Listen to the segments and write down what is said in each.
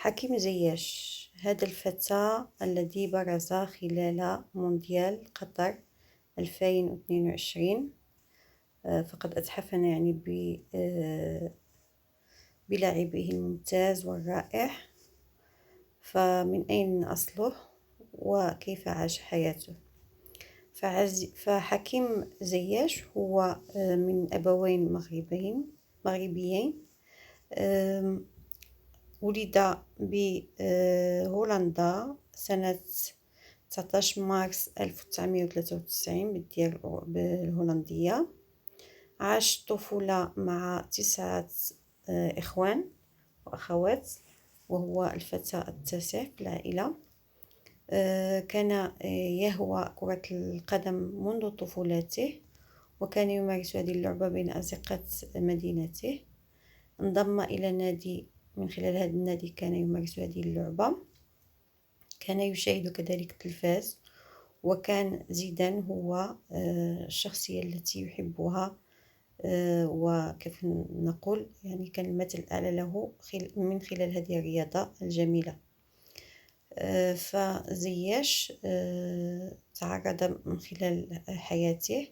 حكيم زياش هذا الفتى الذي برز خلال مونديال قطر 2022 فقد أتحفنا يعني بلاعبه الممتاز والرائع. فمن أين أصله وكيف عاش حياته؟ فحكيم زياش هو من أبوين مغربيين. ولد بهولندا سنة 19 مارس 1993 بالديار بالهولندية. عاش طفولة مع 9 إخوان وأخوات، وهو الفتى التاسع في العائلة. كان يهوى كرة القدم منذ طفولته، وكان يمارس هذه اللعبة بين أزقة مدينته. انضم إلى نادي، من خلال هذا النادي كان يمارس هذه اللعبة. كان يشاهد كذلك التلفاز، وكان زيدان هو الشخصية التي يحبها، وكيف نقول يعني كان المثل الأعلى له من خلال هذه الرياضة الجميلة. فزياش تعرض من خلال حياته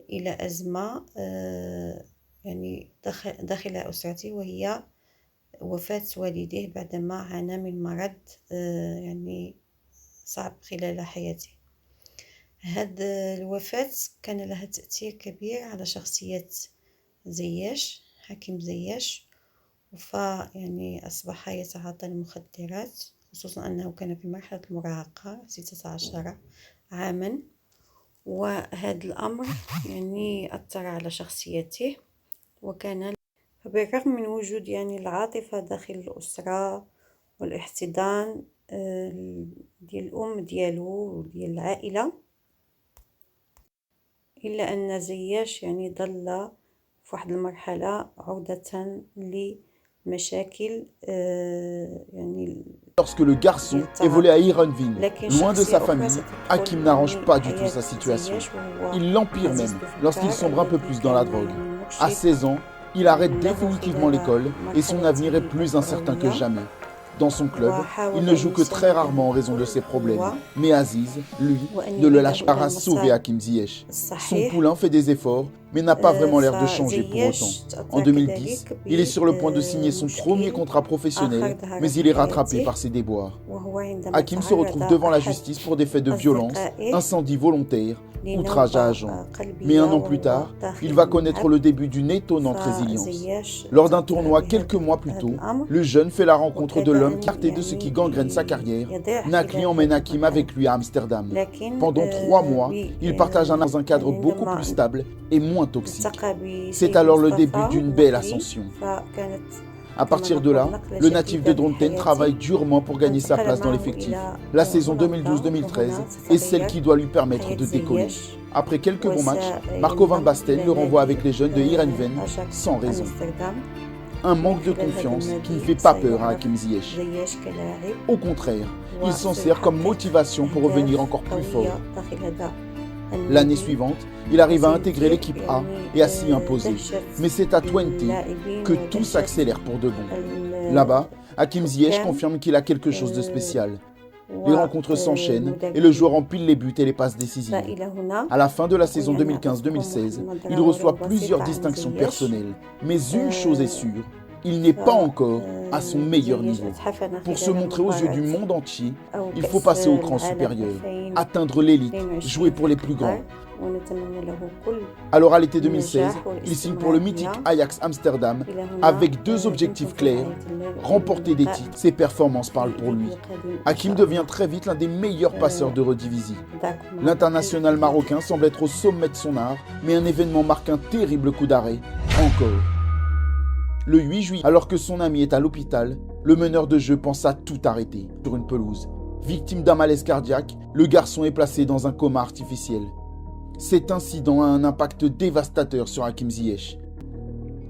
إلى أزمة يعني داخل أسرته، وهي وفاة والديه بعدما عانى من مرض يعني صعب خلال حياته. هذه الوفاة كان لها تأثير كبير على شخصية زياش، حكيم زياش. يعني أصبح يتعاطى المخدرات، خصوصا أنه كان في مرحلة المراهقة 16 عاما، وهذا الأمر يعني أثر على شخصيته. وكان بالرغم من وجود يعني العاطفة داخل الأسرة والاحتضان ديال الأم ديالو وديال العائلة، إلا أن زياش يعني ظل في واحد المرحلة عودة لمشاكل يعني. Lorsque le garçon est volé à Heerenveen, loin de sa famille, Hakim n'arrange pas du tout sa situation. Il l'empire même lorsqu'il sombre un peu plus dans la drogue. À 16 ans, il arrête définitivement l'école et son avenir est plus incertain que jamais. Dans son club, il ne joue que très rarement en raison de ses problèmes. Mais Aziz, lui, ne le lâche pas à sauver Hakim Ziyech. Son poulain fait des efforts, mais n'a pas vraiment l'air de changer pour autant. En 2010, il est sur le point de signer son premier contrat professionnel, mais il est rattrapé par ses déboires. Hakim se retrouve devant la justice pour des faits de violence, incendie volontaire, outrage à agent. Mais un an plus tard, il va connaître le début d'une étonnante résilience. Lors d'un tournoi quelques mois plus tôt, le jeune fait la rencontre de l'homme qui de ce qui gangrène sa carrière. Nakli emmène Hakim avec lui à Amsterdam. Pendant 3 mois, il partage dans un cadre beaucoup plus stable et moins toxique. C'est alors le début d'une belle ascension. À partir de là, le natif de Dronten travaille durement pour gagner sa place dans l'effectif. La saison 2012-2013 est celle qui doit lui permettre de décoller. Après quelques bons matchs, Marco van Basten le renvoie avec les jeunes de Heerenveen sans raison. Un manque de confiance qui ne fait pas peur à Hakim Ziyech. Au contraire, il s'en sert comme motivation pour revenir encore plus fort. L'année suivante, il arrive à intégrer l'équipe A et à s'y imposer. Mais c'est à Twente que tout s'accélère pour de bon. Là-bas, Hakim Ziyech confirme qu'il a quelque chose de spécial. Les rencontres s'enchaînent et le joueur empile les buts et les passes décisives. À la fin de la saison 2015-2016, il reçoit plusieurs distinctions personnelles. Mais une chose est sûre, il n'est pas encore à son meilleur niveau. Pour se montrer aux yeux du monde entier, il faut passer au cran supérieur, atteindre l'élite, jouer pour les plus grands. Alors à l'été 2016, il signe pour le mythique Ajax Amsterdam avec 2 objectifs clairs, remporter des titres. Ses performances parlent pour lui. Hakim devient très vite l'un des meilleurs passeurs d'Eredivisie. L'international marocain semble être au sommet de son art, mais un événement marque un terrible coup d'arrêt, encore. Le 8 juillet, alors que son ami est à l'hôpital, le meneur de jeu pense à tout arrêter sur une pelouse. Victime d'un malaise cardiaque, le garçon est placé dans un coma artificiel. Cet incident a un impact dévastateur sur Hakim Ziyech.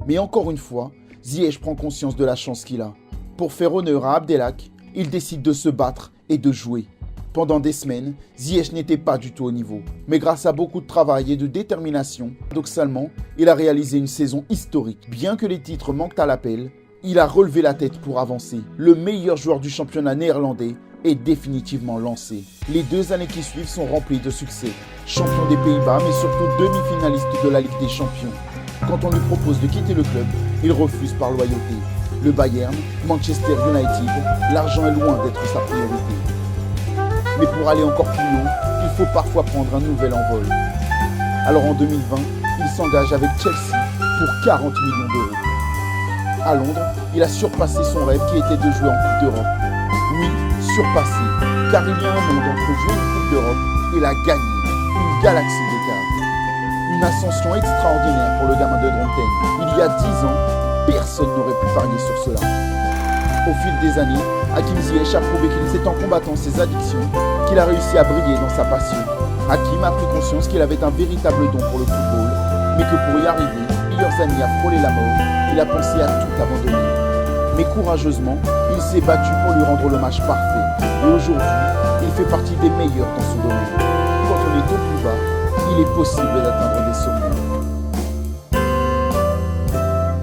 Mais encore une fois, Ziyech prend conscience de la chance qu'il a. Pour faire honneur à Abdelhak, il décide de se battre et de jouer. Pendant des semaines, Ziyech n'était pas du tout au niveau. Mais grâce à beaucoup de travail et de détermination, paradoxalement, il a réalisé une saison historique. Bien que les titres manquent à l'appel, il a relevé la tête pour avancer. Le meilleur joueur du championnat néerlandais est définitivement lancé. Les 2 années qui suivent sont remplies de succès. Champion des Pays-Bas, mais surtout demi-finaliste de la Ligue des Champions. Quand on lui propose de quitter le club, il refuse par loyauté. Le Bayern, Manchester United, l'argent est loin d'être sa priorité. Mais pour aller encore plus loin, il faut parfois prendre un nouvel envol. Alors en 2020, il s'engage avec Chelsea pour 40 millions d'euros. À Londres, il a surpassé son rêve qui était de jouer en Coupe d'Europe. Oui, surpassé, car il y a un monde entre jouer une Coupe d'Europe et la gagner, une galaxie d'écart. Une ascension extraordinaire pour le gamin de Dronten. Il y a 10 ans, personne n'aurait pu parier sur cela. Au fil des années, Hakim Ziyech a prouvé qu'il s'est en combattant ses addictions qu'il a réussi à briller dans sa passion. Hakim a pris conscience qu'il avait un véritable don pour le football, mais que pour y arriver, plusieurs années à frôler la mort, il a pensé à tout abandonner. Mais courageusement, il s'est battu pour lui rendre le match parfait. Et aujourd'hui, il fait partie des meilleurs dans son domaine. Quand on est au plus bas, il est possible d'atteindre des sommets.